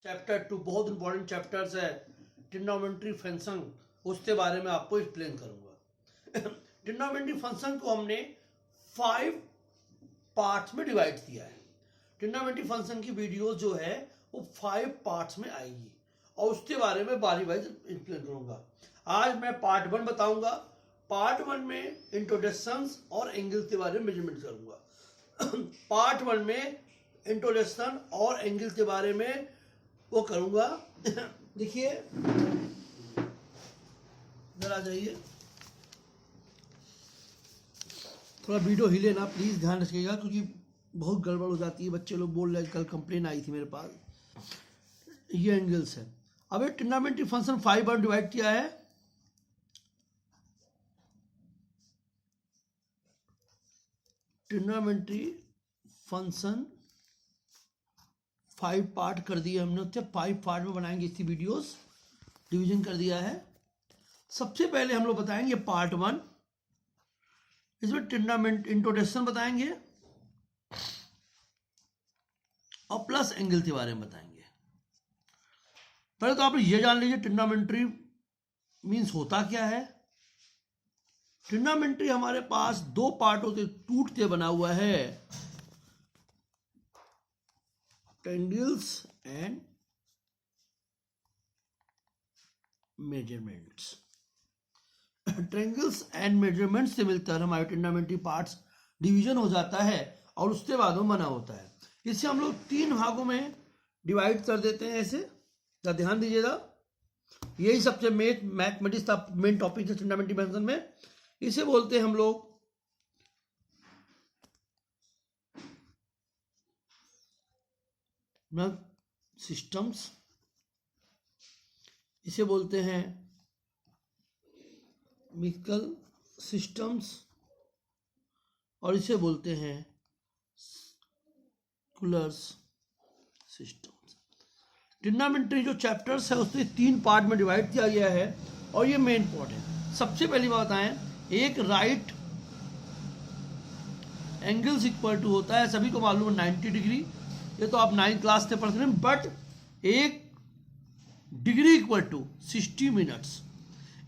Chapter 2 बहुत important chapters है। Trigonometry function, उसके बारे में आपको एक्सप्लेन करूंगा। ट्रिग्नोमेट्री फंक्शन को हमने 5 पार्ट्स में डिवाइड किया है। ट्रिग्नोमेट्री फंक्शन की वीडियो जो है वो 5 पार्ट्स में आएगी और उसके बारे में बारी वाइज एक्सप्लेन करूंगा। आज मैं पार्ट 1 बताऊंगा। पार्ट 1 में इंट्रोडक्शंस और एंगल्स के बारे में मेजरमेंट करूंगा। पार्ट 1 में इंट्रोडक्शन और एंगल्स के बारे में वो करूंगा। देखिए इधर आ जाइए, थोड़ा वीडियो हिले ना प्लीज, ध्यान रखिएगा क्योंकि बहुत गड़बड़ हो जाती है। बच्चे लोग बोल रहे हैं, कल कंप्लेन आई थी मेरे पास। ये एंगल्स है। अब ये ट्रिग्नोमेट्री फंक्शन 5 बार डिवाइड किया है। ट्रिग्नोमेट्री फंक्शन 5 पार्ट कर दिए हमने, उससे 5 पार्ट में बनाएंगे इसकी वीडियोस, डिवीजन कर दिया है। सबसे पहले हम लोग बताएंगे पार्ट 1, इसमें ट्रिग्नोमेट्री इंट्रोडक्शन बताएंगे और प्लस एंगल के बारे में बताएंगे। पहले तो आप ये जान लीजिए ट्रिग्नोमेट्री मीन्स होता क्या है। ट्रिग्नोमेट्री हमारे पास 2 पार्टों से टूट के बना हुआ है, angles and measurements. Triangles and measurements से मिलकर हमारे ट्रिग्नोमेट्री पार्ट्स डिवीजन हो जाता है और उसके बाद वो बना होता है। इसे हम लोग 3 भागों में डिवाइड कर देते हैं ऐसे, तो ध्यान दीजिएगा। यही सबसे मैथमेटिक्स का मेन टॉपिक है ट्रिग्नोमेट्री फंक्शन में। इसे बोलते हैं हम लोग सिस्टम्स, इसे बोलते हैं मैकेनिकल सिस्टम्स और इसे बोलते हैं सर्कुलर सिस्टम्स। ट्रिग्नोमेट्री जो चैप्टर्स है उससे 3 पार्ट में डिवाइड किया गया है और ये मेन पॉइंट है। सबसे पहली बात बताएं, एक राइट एंगल्स इक्वल टू होता है, सभी को मालूम है 90 डिग्री, ये तो आप 9th क्लास से पढ़ रहे हैं। बट एक डिग्री इक्वल टू 60 मिनट्स।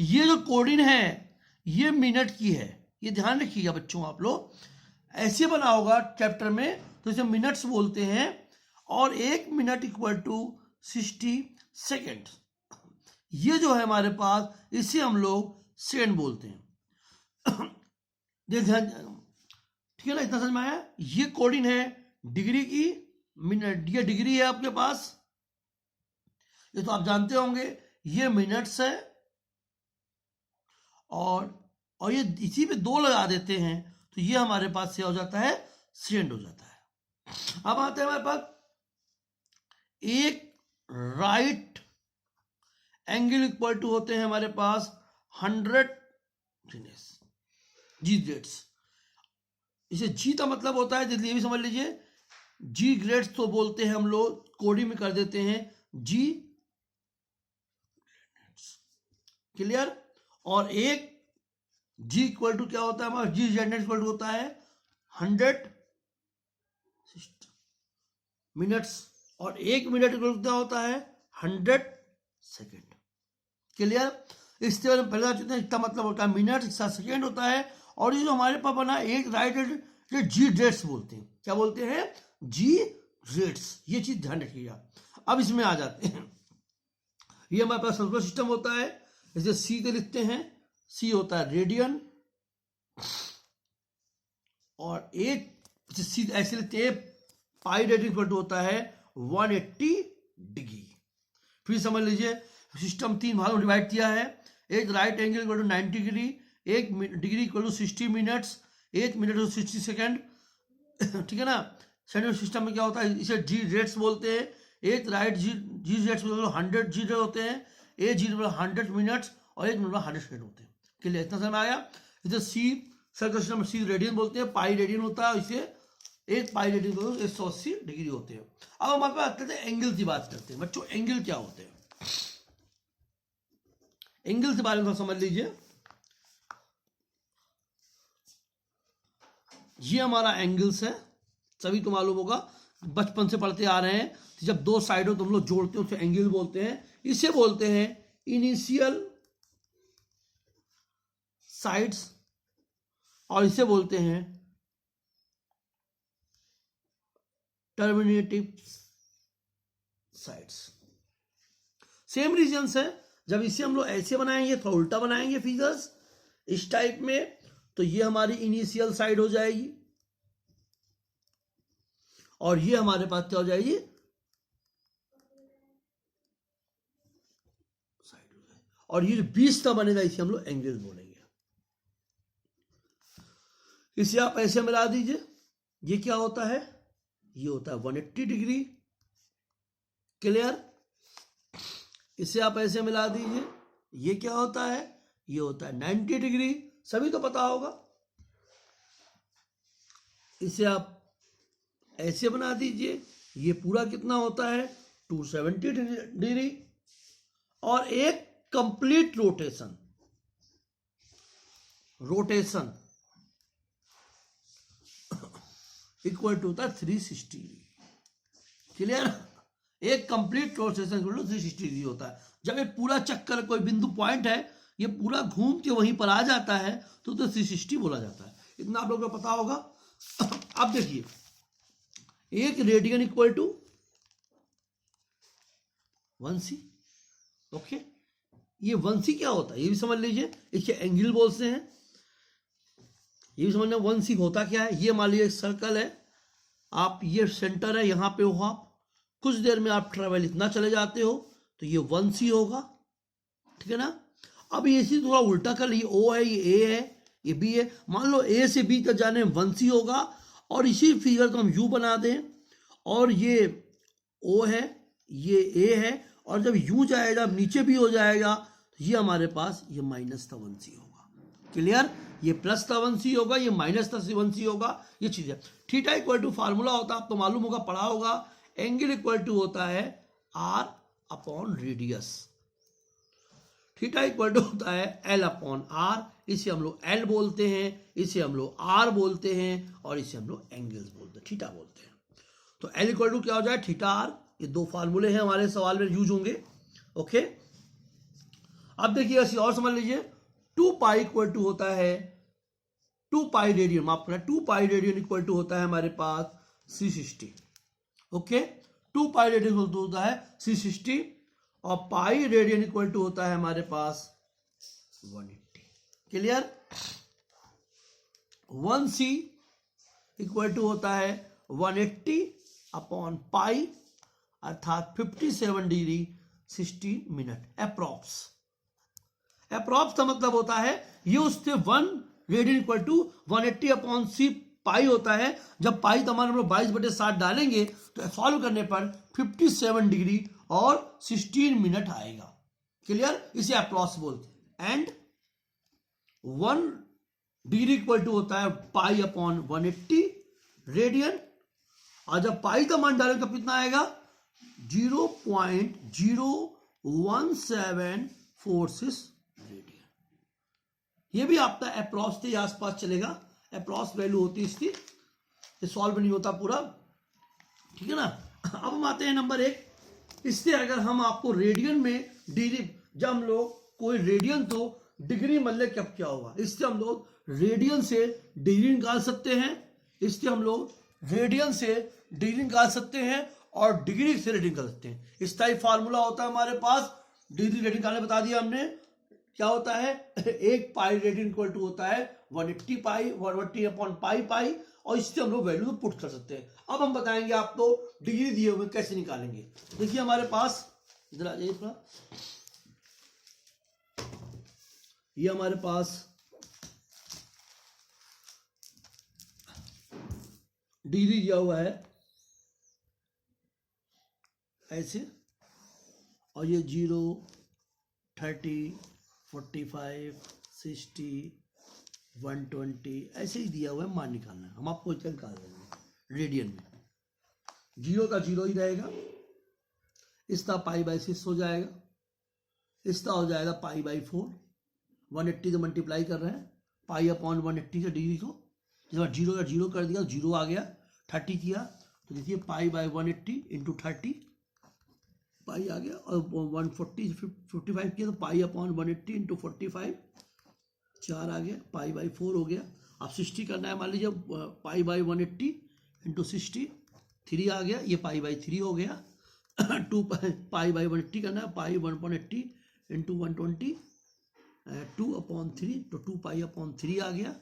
ये जो कोडिन है ये मिनट की है, ये ध्यान रखिएगा बच्चों। आप लोग ऐसे बना होगा चैप्टर में, तो इसे मिनट्स बोलते हैं। और 1 मिनट इक्वल टू 60 सेकेंड। ये जो है हमारे पास, इसे हम लोग सेकेंड बोलते हैं। ध्यान, ठीक है ना, इतना समझ में आया। ये कोडिन है डिग्री की, मिनट, ये डिग्री है आपके पास, ये तो आप जानते होंगे। ये मिनट्स है और ये इसी पे 2 लगा देते हैं तो ये हमारे पास से हो जाता है सेकेंड हो जाता है। अब आते हैं हमारे पास एक राइट एंगल इक्वल टू होते हैं हमारे पास 100 जी ग्रेड्स। इसे जी का मतलब होता है, जल्दी ये भी समझ लीजिए, जी ग्रेड्स तो बोलते हैं हम लोग, कोडिंग में कर देते हैं जी। क्लियर। और एक जी इक्वल टू क्या होता है हमारा, जी जेड इक्वल टू होता है 100 मिनट्स और 1 मिनट इक्वल टू क्या होता है 100 सेकेंड। क्लियर। इससे पहले चुनते हैं, इसका मतलब होता है मिनट, इसका सेकेंड होता है। और ये जो हमारे पास बना एक राइट हैंड, जी रेट्स बोलते हैं। क्या बोलते हैं, जी रेट्स। ये चीज ध्यान रखिएगा। अब इसमें आ जाते हैं, ये हमारे पास सर्कुलर सिस्टम होता है, इसे सी के लिखते हैं। सी होता है रेडियन और एक सी ऐसे लिखते हैं, पाई रेडियन इक्वल टू होता है 180 डिग्री। फिर समझ लीजिए सिस्टम 3 भागों में डिवाइड किया है। एक right angle equal to 90 degree, 1 degree equal to 60 minutes, 1 minute to 60 second. ठीक है ना। सेकेंड सिस्टम में क्या होता है, इसे जी रेट्स बोलते हैं। एक राइट जी रेट्स 100 जी रेट होते हैं, एक जी 100 मिनट्स और 1 मिनट 100 सेकेंड होते हैं। क्लियर, इतना समझ आया। इसे सी सर्कुलर सिस्टम में सी रेडियन बोलते हैं, पाई रेडियन होता है, इसे एक पाई रेडियन को 180 डिग्री होते हैं। अब हमारे पास आते हैं एंगल की बात करते हैं। बच्चों एंगल क्या होते हैं, एंगल के बारे में समझ लीजिए। ये हमारा एंगल्स है, सभी को मालूम होगा बचपन से पढ़ते आ रहे हैं, तो जब दो साइडों तो हम लोग जोड़ते हैं उसे एंगल बोलते हैं। इसे बोलते हैं इनिशियल साइड्स और इसे बोलते हैं टर्मिनेटिव साइड्स। सेम रीजंस है। जब इसे हम लोग ऐसे बनाएंगे, थोड़ा उल्टा बनाएंगे फिगर्स इस टाइप में, तो ये हमारी इनिशियल साइड हो जाएगी और ये हमारे पास क्या हो जाएगी, साइड हो जाएगी। और ये 20 का बनेगा, इसे हम लोग एंगल बोलेंगे। इसे आप ऐसे मिला दीजिए, ये क्या होता है, ये होता है 180 डिग्री। क्लियर? इसे आप ऐसे मिला दीजिए, ये क्या होता है, ये होता है 90 डिग्री। सभी तो पता होगा। इसे आप ऐसे बना दीजिए, ये पूरा कितना होता है 270 डिग्री। और एक कंप्लीट रोटेशन इक्वल टू होता है 360 डिग्री। क्लियर? एक complete rotation equal to 360 degree होता है। जब ये पूरा चक्कर, कोई बिंदु पॉइंट है, ये पूरा घूम के वहीं पर आ जाता है तो 360 बोला जाता है। इतना आप लोगों को पता होगा। अब देखिए, एक radian equal to 1c। Okay, ये 1c क्या होता है ये भी समझ लीजिए। इसे एंगल बोलते हैं, ये भी समझना 1c होता क्या है। ये मान लीजिए एक सर्कल है, आप ये सेंटर है, यहां पे हो आप, कुछ देर में आप ट्रेवल इतना चले जाते हो तो ये 1c होगा। ठीक है ना? अब ये इसी थोड़ा उल्टा कर, ये o है, ये a है, ये b है। मान लो a से b तक जाने में 1c होगा और इसी फिगर को हम u बना दें और ये o है, ये a है, और जब u जाएगा नीचे भी हो जाएगा तो ये हमारे पास ये माइनस का 1c होगा। क्लियर? ये प्लस का 1c होगा, ये माइनस का 1c होगा। ये चीज है। थीटा इक्वल टू फार्मूला होता है, आपको मालूम होगा, पढ़ा होगा। एंगल इक्वल टू होता है r upon radius. Theta equal to होता है l अपॉन r। इसे हम लोग l बोलते हैं, इसे हम लोग r बोलते हैं और इसे हम लोग एंगल्स बोलते हैं, थीटा बोलते हैं। तो l इक्वल टू क्या हो जाए, थीटा r। ये दो फार्मूले हैं हमारे सवाल में यूज होंगे। ओके, अब देखिए ऐसे और समझ लीजिए, 2 पाई इक्वल टू होता है 2 पाई रेडियन, माफ करना, 2 पाई रेडियन इक्वल टू होता है हमारे पास 360। Okay, 2 pi radian equal to होता है 360 और पाई रेडियन इक्वल टू होता है हमारे पास 180। क्लियर? 1c इक्वल टू होता है 180 अपॉन पाई, अर्थात 57 डिग्री 60 मिनट अप्रॉक्स। अप्रॉक्स का मतलब होता है ये उससे 1 रेडियन इक्वल टू 180 अपॉन सी पाई होता है। जब पाई तमाम हम लोग 22/7 डालेंगे तो सॉल्व करने पर 57 डिग्री और 16 मिनट आएगा। क्लियर? इसे अप्रॉक्स बोलते हैं। एंड 1 डिग्री इक्वल टू होता है पाई अपॉन 180 रेडियन, और जब पाई का मान डालेंगे तो कितना आएगा 0.01746 रेडियन। ये भी आपका अप्रॉक्स के आसपास चलेगा। अप्रॉक्स वैल्यू होती है इसकी, ये सॉल्व नहीं होता पूरा। ठीक है ना? अब हम आते हैं नंबर 1। इससे अगर हम आपको रेडियन में डिग्री, जब हम लोग कोई रेडियन तो डिग्री मतलब कब क्या होगा, इससे हम लोग रेडियन से डिग्री निकाल सकते हैं। इससे हम लोग रेडियन से डिग्री निकाल सकते हैं और डिग्री से रेडियन निकाल सकते हैं। इस टाइप फार्मूला होता है हमारे पास। डिग्री रेडियन निकालने बता दिया हमने। क्या होता है, एक पाई रेडियन इक्वल टू होता है 180 पाई, 180 अपॉन पाई पाई, और इससे हम लोग वैल्यू पुट कर सकते हैं। अब हम बताएंगे आपको डिग्री दिए हुए कैसे निकालेंगे। देखिए हमारे पास, इधर आ जाइए थोड़ा, ये हमारे पास डिग्री दिया हुआ है ऐसे, और ये 0, 30, 45, 60, 120 ऐसे ही दिया हुआ है। मान निकालना है, हम आपको इसका निकाल देंगे रेडियन में। 0 का 0 ही रहेगा, इसका पाई/6 हो जाएगा, इसका हो जाएगा पाई/4। 180 से मल्टीप्लाई कर रहे हैं, पाई अपॉन 180 से डिग्री को। जब 0 का 0 कर दिया 0 आ गया, 30 किया तो देखिए पाई बाय 180 इंटू 30 पाई आ गया, और 140 55 किया तो पाई अपॉन 180 इंटू 45 4 आ गया, पाई बाई 4 हो गया। अब 60 करना है, मान लीजिए पाई बाई 180 इंटू 60 3 आ गया, ये पाई बाई 3 हो गया। 2 पाई बाई 180 करना है, पाई 180 इंटू 120 2 अपॉन 3, तो 2 पाई अपॉन 3 आ गया।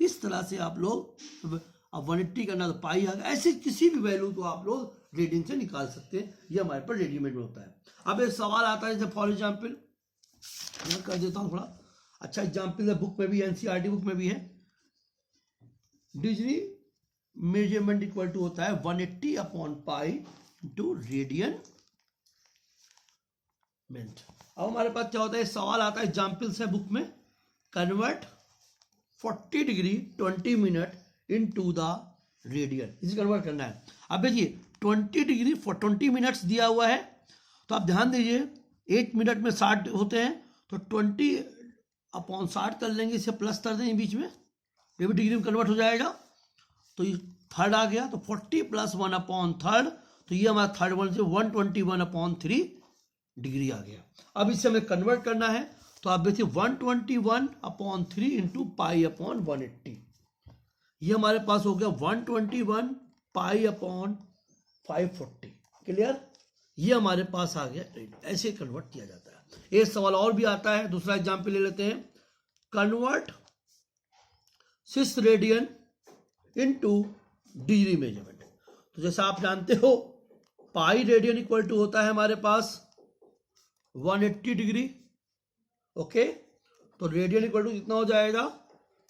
इस तरह से आप लोग अब 180 करना तो पाई आ गया, ऐसे किसी भी वैल्यू को आप लोग रीडिंग से निकाल सकते हैं, ये हमारे पर रेडीमेड में होता है। अब एक सवाल आता है, जैसे फॉर एग्जाम्पल मैं कर देता हूँ थोड़ा अच्छा एग्जाम्पल है, बुक में भी एनसीईआरटी बुक में भी है। डिग्री मेजरमेंट इक्वल टू होता है 180 upon pi into radian minute. अब हमारे पास क्या होता है, सवाल आता है एग्जाम्पल से बुक में, convert 40 degree 20 minute into the radian, इसे कन्वर्ट करना है। अब देखिए 20 डिग्री फॉर 20 मिनट्स दिया हुआ है, तो आप ध्यान दीजिए 1 मिनट में 60 होते हैं, तो 20 अपॉन 60 कर लेंगे, इसे प्लस कर देंगे बीच में, ये भी डिग्री में कन्वर्ट हो जाएगा। तो ये थर्ड आ गया, तो 40 प्लस 1 अपॉन थर्ड, तो ये हमारा थर्ड वन से 121 अपॉन 3 डिग्री आ गया। अब इसे हमें कन्वर्ट करना है, तो आप देखिए 121 अपॉन 3 इंटू पाई अपॉन 180, ये हमारे पास हो गया 121 पाई अपॉन 540। क्लियर, ये हमारे पास आ गया, ऐसे कन्वर्ट किया जाता है। एक सवाल और भी आता है, दूसरा एग्जाम्पल ले लेते हैं, convert 6 radian into degree measurement. तो जैसा आप जानते हो पाई रेडियन इक्वल टू होता है हमारे पास 180 डिग्री। ओके, तो रेडियन इक्वल टू कितना हो जाएगा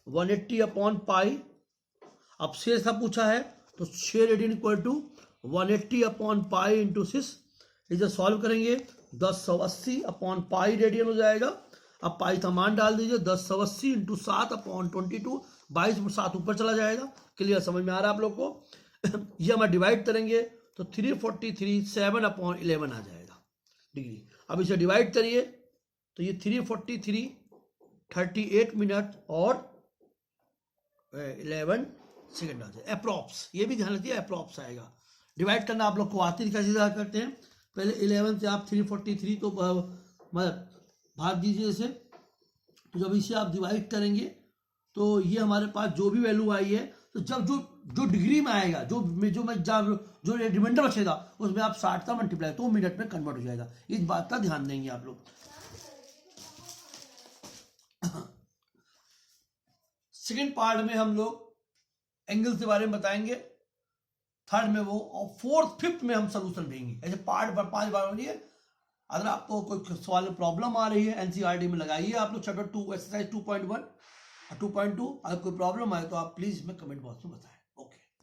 180 अपॉन पाई। अब 6 का पूछा है, तो 6 radian equal to 180 upon pi into 6, इसे सॉल्व करेंगे 1080 अपॉन पाई रेडियन हो जाएगा। अब पाई का मान डाल दीजिए, 1080 इंटू 7 अपॉन 22, 22 7 ऊपर चला जाएगा। क्लियर, समझ में आ रहा है आप लोग को। ये हम डिवाइड करेंगे तो 343 7 अपॉन 11 आ जाएगा डिग्री। अब इसे डिवाइड करिए तो ये 343 38 मिनट और 11 सेकेंड आ जाए अप्रॉक्स, ये भी ध्यान रखिए अप्रॉक्स आएगा। डिवाइड करना आप लोग को आती है, कैसे करते हैं, पहले 11 से आप 343 को मतलब भाग दीजिए इसे, तो जब इसे आप डिवाइड करेंगे तो ये हमारे पास जो भी वैल्यू आई है, तो जब जो डिग्री में आएगा, जो रिमाइंडर बचेगा उसमें आप 60 का मल्टीप्लाई, तो मिनट में कन्वर्ट हो जाएगा। इस बात का ध्यान देंगे आप लोग। सेकेंड पार्ट में हम लोग एंगल के बारे में बताएंगे, थर्ड में वो, और फोर्थ फिफ्थ में हम सोल्यूशन देंगे। ऐसे पार्ट 5 बार बनिए। अगर आपको कोई सवाल में प्रॉब्लम आ रही है एनसीईआरटी में लगाइए आप लोग चैप्टर 2 एक्सरसाइज 2.1 और 2.2। अगर कोई प्रॉब्लम आए तो आप प्लीज इसमें कमेंट बॉक्स में बताएं।